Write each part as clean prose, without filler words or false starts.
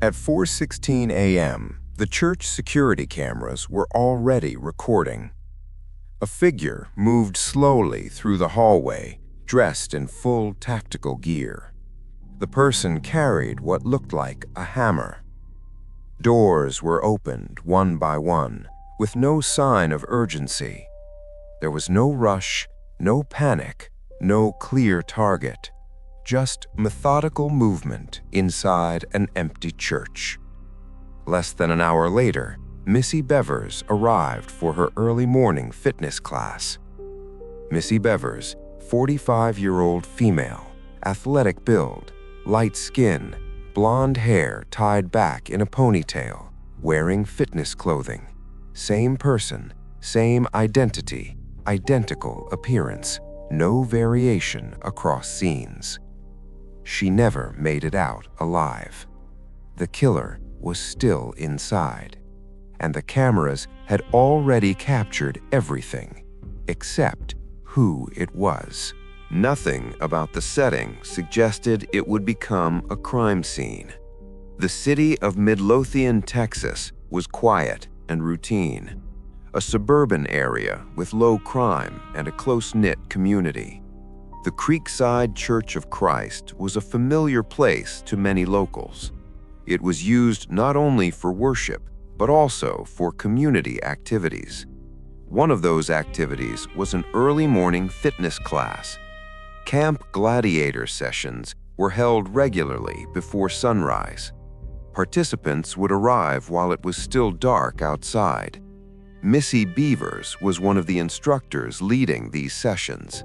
At 4:16 a.m., the church security cameras were already recording. A figure moved slowly through the hallway, dressed in full tactical gear. The person carried what looked like a hammer. Doors were opened one by one, with no sign of urgency. There was no rush, no panic, no clear target, just methodical movement inside an empty church. Less than an hour later, Missy Bevers arrived for her early morning fitness class. Missy Bevers, 45-year-old female, athletic build, light skin, blonde hair tied back in a ponytail, wearing fitness clothing. Same person, same identity, identical appearance, no variation across scenes. She never made it out alive. The killer was still inside, and the cameras had already captured everything except who it was. Nothing about the setting suggested it would become a crime scene. The city of Midlothian, Texas, was quiet and routine, a suburban area with low crime and a close-knit community. The Creekside Church of Christ was a familiar place to many locals. It was used not only for worship, but also for community activities. One of those activities was an early morning fitness class. Camp Gladiator sessions were held regularly before sunrise. Participants would arrive while it was still dark outside. Missy Bevers was one of the instructors leading these sessions.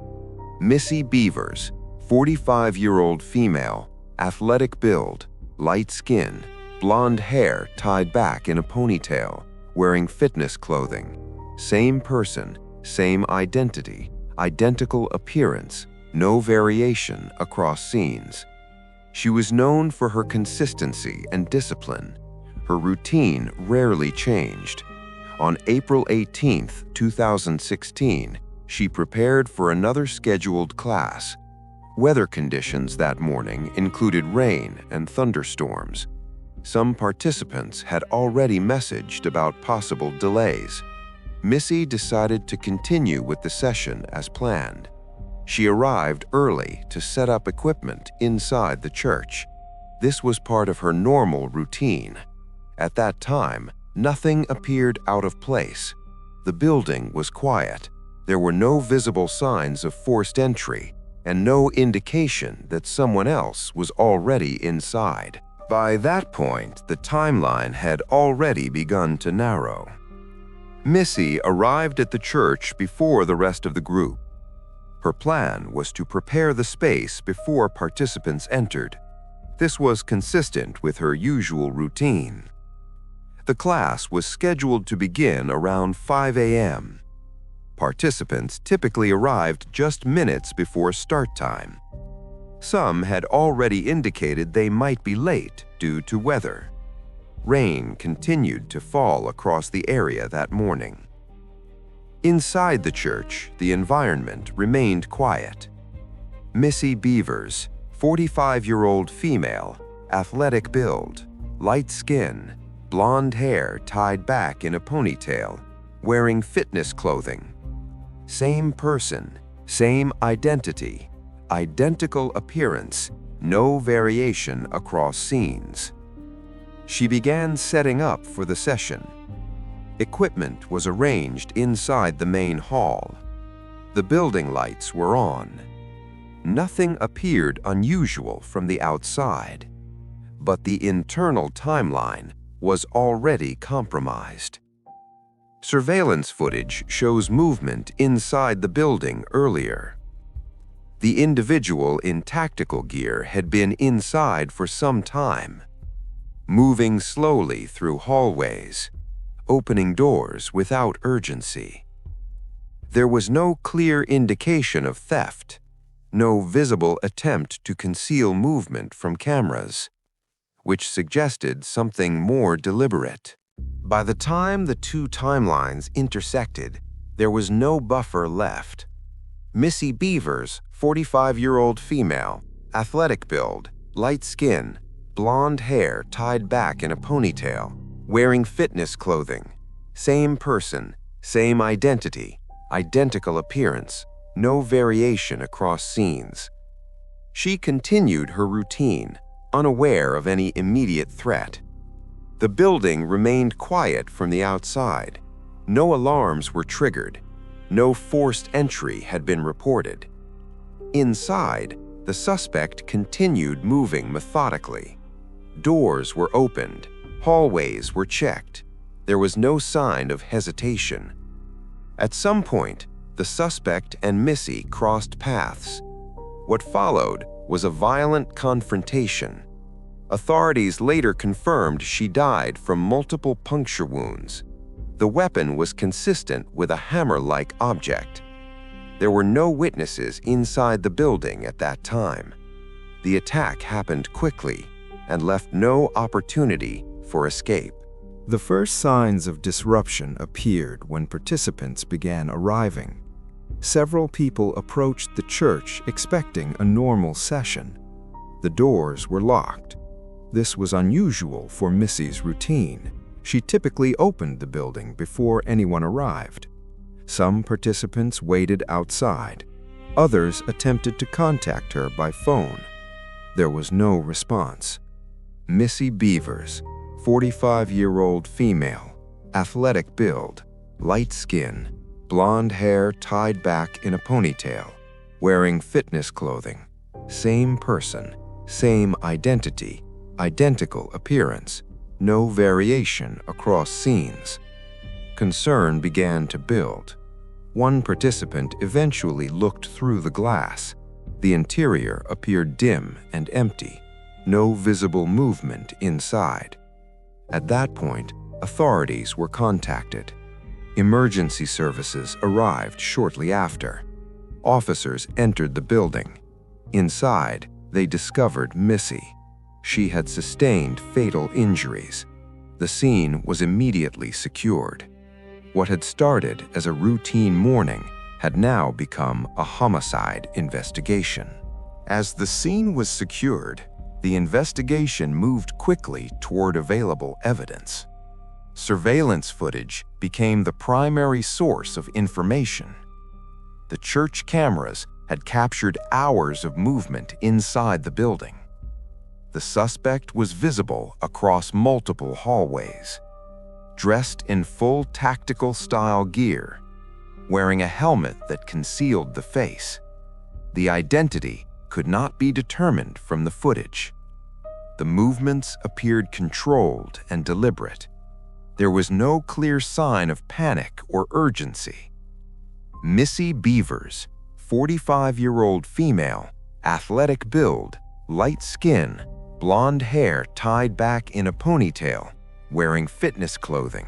Missy Bevers, 45-year-old female, athletic build, light skin, blonde hair tied back in a ponytail, wearing fitness clothing. Same person, same identity, identical appearance, no variation across scenes. She was known for her consistency and discipline. Her routine rarely changed. On April 18, 2016, she prepared for another scheduled class. Weather conditions that morning included rain and thunderstorms. Some participants had already messaged about possible delays. Missy decided to continue with the session as planned. She arrived early to set up equipment inside the church. This was part of her normal routine. At that time, nothing appeared out of place. The building was quiet. There were no visible signs of forced entry and no indication that someone else was already inside. By that point, the timeline had already begun to narrow. Missy arrived at the church before the rest of the group. Her plan was to prepare the space before participants entered. This was consistent with her usual routine. The class was scheduled to begin around 5 a.m. Participants typically arrived just minutes before start time. Some had already indicated they might be late due to weather. Rain continued to fall across the area that morning. Inside the church, the environment remained quiet. Missy Bevers, 45-year-old female, athletic build, light skin, blonde hair tied back in a ponytail, wearing fitness clothing. Same person, same identity, identical appearance, no variation across scenes. She began setting up for the session. Equipment was arranged inside the main hall. The building lights were on. Nothing appeared unusual from the outside, but the internal timeline was already compromised. Surveillance footage shows movement inside the building earlier. The individual in tactical gear had been inside for some time, moving slowly through hallways, opening doors without urgency. There was no clear indication of theft, no visible attempt to conceal movement from cameras, which suggested something more deliberate. By the time the two timelines intersected, there was no buffer left. Missy Bevers, 45-year-old female, athletic build, light skin, blonde hair tied back in a ponytail, wearing fitness clothing. Same person, same identity, identical appearance, no variation across scenes. She continued her routine, unaware of any immediate threat. The building remained quiet from the outside. No alarms were triggered. No forced entry had been reported. Inside, the suspect continued moving methodically. Doors were opened. Hallways were checked. There was no sign of hesitation. At some point, the suspect and Missy crossed paths. What followed was a violent confrontation. Authorities later confirmed she died from multiple puncture wounds. The weapon was consistent with a hammer-like object. There were no witnesses inside the building at that time. The attack happened quickly and left no opportunity for escape. The first signs of disruption appeared when participants began arriving. Several people approached the church expecting a normal session. The doors were locked. This was unusual for Missy's routine. She typically opened the building before anyone arrived. Some participants waited outside. Others attempted to contact her by phone. There was no response. Missy Bevers, 45-year-old female, athletic build, light skin, blonde hair tied back in a ponytail, wearing fitness clothing. Same person, same identity, identical appearance, no variation across scenes. Concern began to build. One participant eventually looked through the glass. The interior appeared dim and empty, no visible movement inside. At that point, authorities were contacted. Emergency services arrived shortly after. Officers entered the building. Inside, they discovered Missy. She had sustained fatal injuries. The scene was immediately secured. What had started as a routine morning had now become a homicide investigation. As the scene was secured, the investigation moved quickly toward available evidence. Surveillance footage became the primary source of information. The church cameras had captured hours of movement inside the building. The suspect was visible across multiple hallways, dressed in full tactical-style gear, wearing a helmet that concealed the face. The identity could not be determined from the footage. The movements appeared controlled and deliberate. There was no clear sign of panic or urgency. Missy Bevers, 45-year-old female, athletic build, light skin, blonde hair tied back in a ponytail, wearing fitness clothing.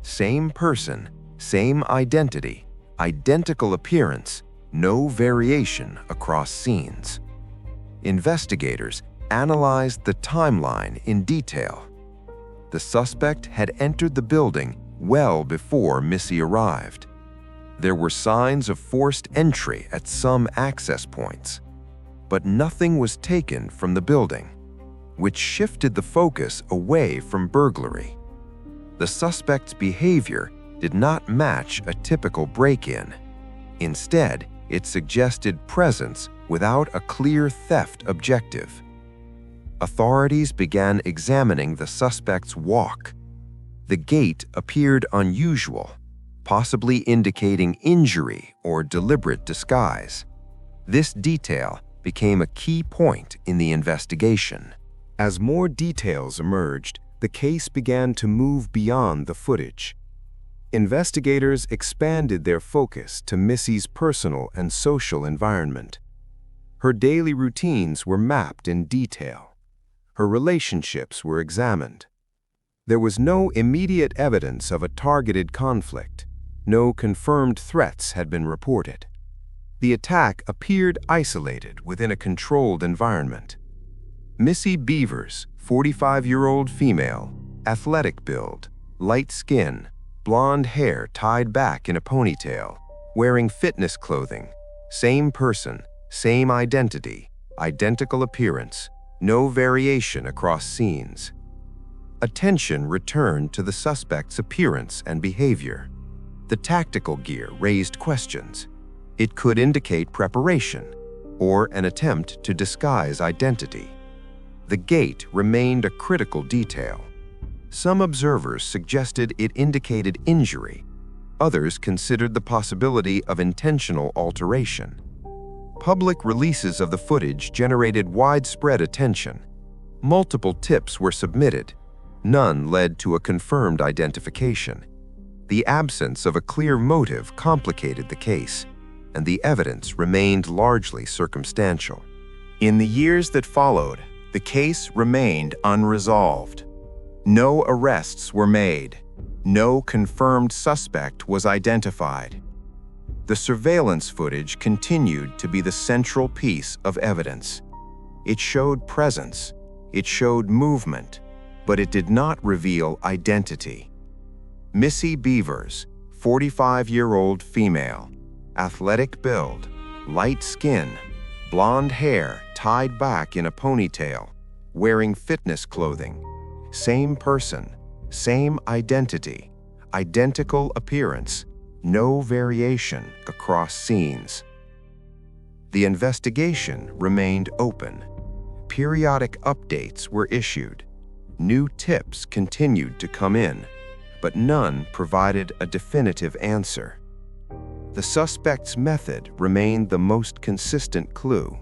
Same person, same identity, identical appearance, no variation across scenes. Investigators analyzed the timeline in detail. The suspect had entered the building well before Missy arrived. There were signs of forced entry at some access points, but nothing was taken from the building, which shifted the focus away from burglary. The suspect's behavior did not match a typical break-in. Instead, it suggested presence without a clear theft objective. Authorities began examining the suspect's walk. The gait appeared unusual, possibly indicating injury or deliberate disguise. This detail became a key point in the investigation. As more details emerged, the case began to move beyond the footage. Investigators expanded their focus to Missy's personal and social environment. Her daily routines were mapped in detail. Her relationships were examined. There was no immediate evidence of a targeted conflict. No confirmed threats had been reported. The attack appeared isolated within a controlled environment. Missy Bevers, 45-year-old female, athletic build, light skin, blonde hair tied back in a ponytail, wearing fitness clothing, same person, same identity, identical appearance, No variation across scenes. Attention returned to the suspect's appearance and behavior. The tactical gear raised questions. It could indicate preparation or an attempt to disguise identity. The gait remained a critical detail. Some observers suggested it indicated injury. Others considered the possibility of intentional alteration. Public releases of the footage generated widespread attention. Multiple tips were submitted. None led to a confirmed identification. The absence of a clear motive complicated the case, and the evidence remained largely circumstantial. In the years that followed, the case remained unresolved. No arrests were made. No confirmed suspect was identified. The surveillance footage continued to be the central piece of evidence. It showed presence, it showed movement, but it did not reveal identity. Missy Bevers, 45-year-old female, athletic build, light skin, blonde hair tied back in a ponytail, wearing fitness clothing. Same person, same identity, identical appearance, no variation across scenes. The investigation remained open. Periodic updates were issued. New tips continued to come in, but none provided a definitive answer. The suspect's method remained the most consistent clue.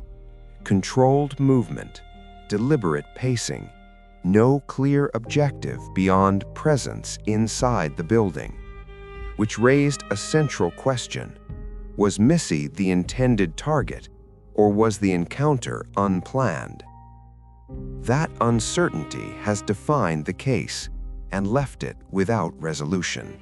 Controlled movement, deliberate pacing, no clear objective beyond presence inside the building, which raised a central question. Was Missy the intended target, or was the encounter unplanned? That uncertainty has defined the case and left it without resolution.